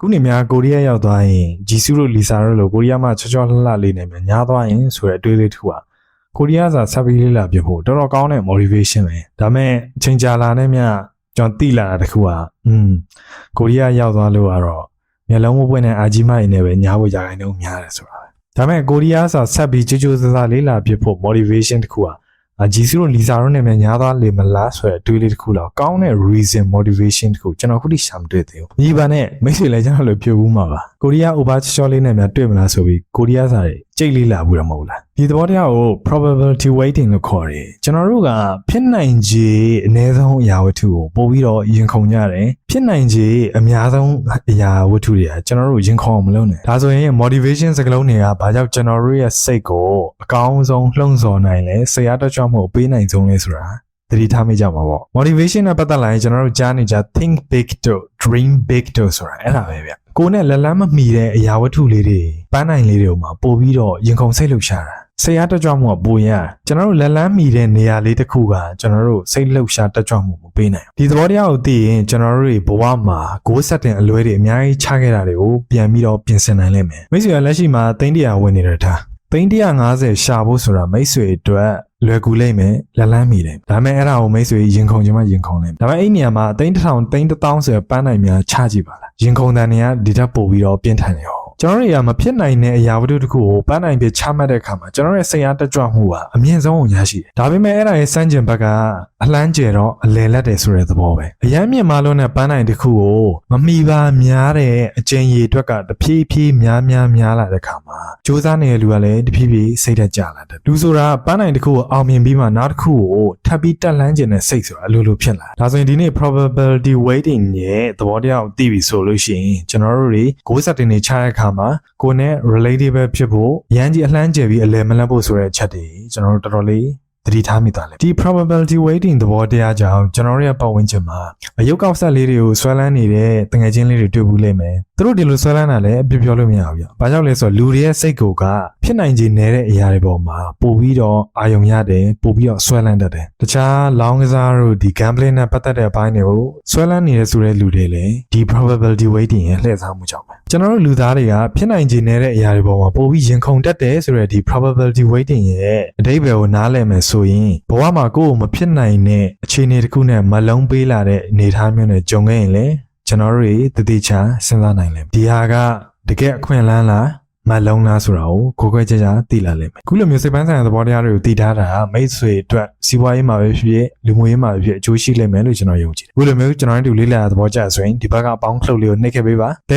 ခုနေများကိုရီးယားရောက်သွားရင်ဂျီဆူတို့လီဆာတို့လိုကိုရီးယားမှာချောချောလှလှလေးနေများညားသွားရင်ဆိုတဲ့အတွေးလေးတစ်ခုอ่ะကိုရီးယားစာဆက်ပြီးလေးလာပြဖို့တော်တော်ကောင်းတဲ့ motivation ပဲဒါမဲ့အချိန်ကြာလာနဲ့မြကျွန်တော်သိလာတာတစ်ခုอ่ะကိုရီးယားရောက်သွားလို့ကတော့မျက်လုံးမပွင့်တဲ့အာဂျီမိုင်နဲ့ပဲညားဖို့ကြာခိုင်းတော့များတယ်ဆိုတာပဲဒါမဲ့ကိုရီးယားစာဆက်ပြီးကြိုးကြိုးစားစားလေးလာပြဖို့ motivation တစ်ခုอ่ะဂျီဆူတို့လီဆာတို့နဲ့များညားသွားလေမလားဆိုတဲ့အတွေးလေးတစ်ခုလောက်ကောင်းတဲ့ reason motivation တစ်ခုကျွန်တော်ခုထိရှာမတွေ့သေးဘူးညီပါနဲ့မိတ်ဆွေလည်းကျွန်တော်လည်းပြောဘူးမှာပါကိုရီးယား over ချောလေးနဲ့များတွေ့မလားဆိုပြီးကိုရီးယားစာတွေကြိတ်လေးလာဘူးတော့မဟုတ်လားဒီသဘောတရားကို probability weighting လို့ခေါ်တယ်ကျွန်တော်တို့ကဖြစ်နိုင်ခြေအနည်းဆုံးအရာဝတ္ထုကိုပို့ပြီးတော့ရင်ခုန်ကြတယ်ဖြစ်နိုင်ခြေအများဆုံးအရာဝတ္ထုတွေကကျွန်တော်တို့ရင်ခုန်အောင်မလုပ်နဲ့ဒါဆိုရင် motivation စကားလုံးတွေကဘာကြောင့်ကျွန်တော်တို့ရဲ့စိတ်ကိုအကောင်းဆုံးလှုံ့ဆော်နိုင်လဲဆရာတက်ကြွမှုပေးနိုင်ဆုံးလဲဆိုတာသတိထားမိကြမှာပေါ့ motivation နဲ့ပတ်သက်လာရင်ကျွန်တော်တို့ကြားနေကြ think big တို့ dream big တို့ဆိုတာအဲ့ဒါပဲဗျကိုနဲ့လက်လန်းမမီတဲ့အရာဝတ္ထုလေးတွေပန်းနိုင်လေးတွေကိုမှပို့ပြီးတော့ရင်ခုန်စိတ်လှုပ်ရှားတာဆရာတက်ကြွမှုကပိုရကျွန်တော်တို့လက်လန်းမီတဲ့နေရာလေးတစ်ခုကကျွန်တော်တို့စိတ်လှုပ်ရှားတက်ကြွမှုမပေးနိုင်ဘူးဒီသဘောတရားကိုသိရင်ကျွန်တော်တို့ဘဝမှာgoal settingအလွဲတွေအများကြီးချခဲ့တာတွေကိုပြန်ပြီးတော့ပြင်ဆင်နိုင်လိမ့်မယ်မိတ်ဆွေလက်ရှိမှာ300ဝင်နေတဲ့ထား350ရှာဖို့ဆိုတာမိတ်ဆွေအတွက်လွယ်ကူလိမ့်မယ်လက်လန်းမီတယ်ဒါပေမဲ့အဲ့ဒါကိုမိတ်ဆွေရင်ခုန်ချင်မှရင်ခုန်လိမ့်မယ်ဒါပေမဲ့အဲ့နေရာမှာ1000ဆိုပန်းနိုင်များချကြည့်ပါလားရင်ခုန်တဲ့နေရာဒီတက်ပို့ပြီးတော့ပြင်းထန်နေရောကျွန်တော်တို့ရမဖြစ်နိုင်တဲ့အရာဝတ္ထုတစ်ခုကိုပန်းနိုင်ပြချမှတ်တဲ့အခါမှာကျွန်တော်ရဲ့စိတ်အားတက်ကြွမှုကအမြင့်ဆုံးကိုရရှိတယ်ဒါပေမဲ့အဲ့ဒါရဲ့စမ်းကျင်ဘက်ကအလှမ်းကျယ်တော့အလယ်လက်တယ်ဆိုတဲ့သဘောပဲအရန်မြင့်မားလို့နဲ့ပန်းနိုင်တစ်ခုကိုမမီပါများတဲ့အကျဉ်းရည်အတွက်ကတဖြည်းဖြည်းများလာတဲ့အခါမှာစူးစမ်းနေတဲ့လူကလည်းတဖြည်းဖြည်းစိတ်တက်ကြလာတယ်လူဆိုတာပန်းနိုင်တစ်ခုကိုအောင်မြင်ပြီးမှနောက်တစ်ခုကိုထပ်ပြီးတက်လှမ်းကျင်တဲ့စိတ်ဆိုတာအလိုလိုဖြစ်လာဒါဆိုရင်ဒီနေ့ probability weighting ရဲ့သဘောတရားကိုသိပြီဆိုလို့ရှိရင်ကျွန်တော်တို့တွေ goal setting တွေချတဲ့အခါမှာကိုယ်နဲ့ relatable ဖြစ်ဖို့ရန်ကြီးအလှမ်းကျယ်ပြီးအလယ်မလတ်ဖို့ဆိုတဲ့အချက်တွေကျွန်တော်တို့တော်တော်လေးသတိထားမိတာလေဒီ probability weighting သဘောတရားကြောင့်ကျွန်တော်တို့ရဲ့ပတ်ဝန်းကျင်မှာအယုတ်ကောက်ဆက်လေးတွေကိုဆွဲလန်းနေတဲ့တငယ်ချင်းလေးတွေတွေ့ဘူးလိမ့်မယ်သူတို့ဒီလိုဆွဲလန်းတာလည်းအပြပြောလို့မရဘူးဗျ။ဘာကြောင့်လဲဆိုတော့လူတွေရဲ့စိတ်ကိုကဖြစ်နိုင်ခြေနည်းတဲ့အရာတွေပေါ်မှာပို့ပြီးတော့အာယုံရတယ်ပို့ပြီးတော့ဆွဲလန်းတတ်တယ်။တခြားလောင်းကစားတို့ဒီ gambling နဲ့ပတ်သက်တဲ့အပိုင်းတွေကိုဆွဲလန်းနေတဲ့ဆိုတဲ့လူတွေလည်းဒီ probability weighting ရဲ့လှည့်စားမှုကြောင့်ပဲ။ကျွန်တော်တို့လူသားတွေကဖြစ်နိုင်ခြေနည်းတဲ့အရာတွေပေါ်မှာပို့ပြီးရင်ခုန်တတ်တယ်ဆိုတဲ့ဒီ probability weighting ရဲ့အဓိပ္ပာယ်ကိုနားလည်မယ်ဆိုရင်ဘဝမှာကိုယ့်ကိုမဖြစ်နိုင်တဲ့အခြေအနေတစ်ခုနဲ့မလုံးပေးလာတဲ့အနေအထားမျိုးနဲ့ကြုံခဲ့ရင်လည်းကျွန်တော်တို့တတိချာစဉ်းစားနိုင်လိမ့်မယ်ဒီဟာကတကယ်အခွင့်အလမ်းလားမလုံးလားဆိုတာကိုခွဲခွဲခြားခြားသိလာလိမ့်မယ်ခုလိုမျိုးစိတ်ပိုင်းဆိုင်ရာသဘောတရားတွေကိုသိထားတာမိတ်ဆွေအတွက်စီးပွားရေးမှာပဲဖြစ်ဖြစ်လူမှုရေးမှာပဲဖြစ်အကျိုးရှိလိမ့်မယ်လို့ကျွန်တော်ယုံကြည်တယ်ခုလိုမျိုးကျွန်တော်တို့လေ့လာသဘောကျဆိုရင်ဒီဘက်ကအပေါင်းခလုတ်လေးကိုနှိပ်ခဲ့ပေးပါ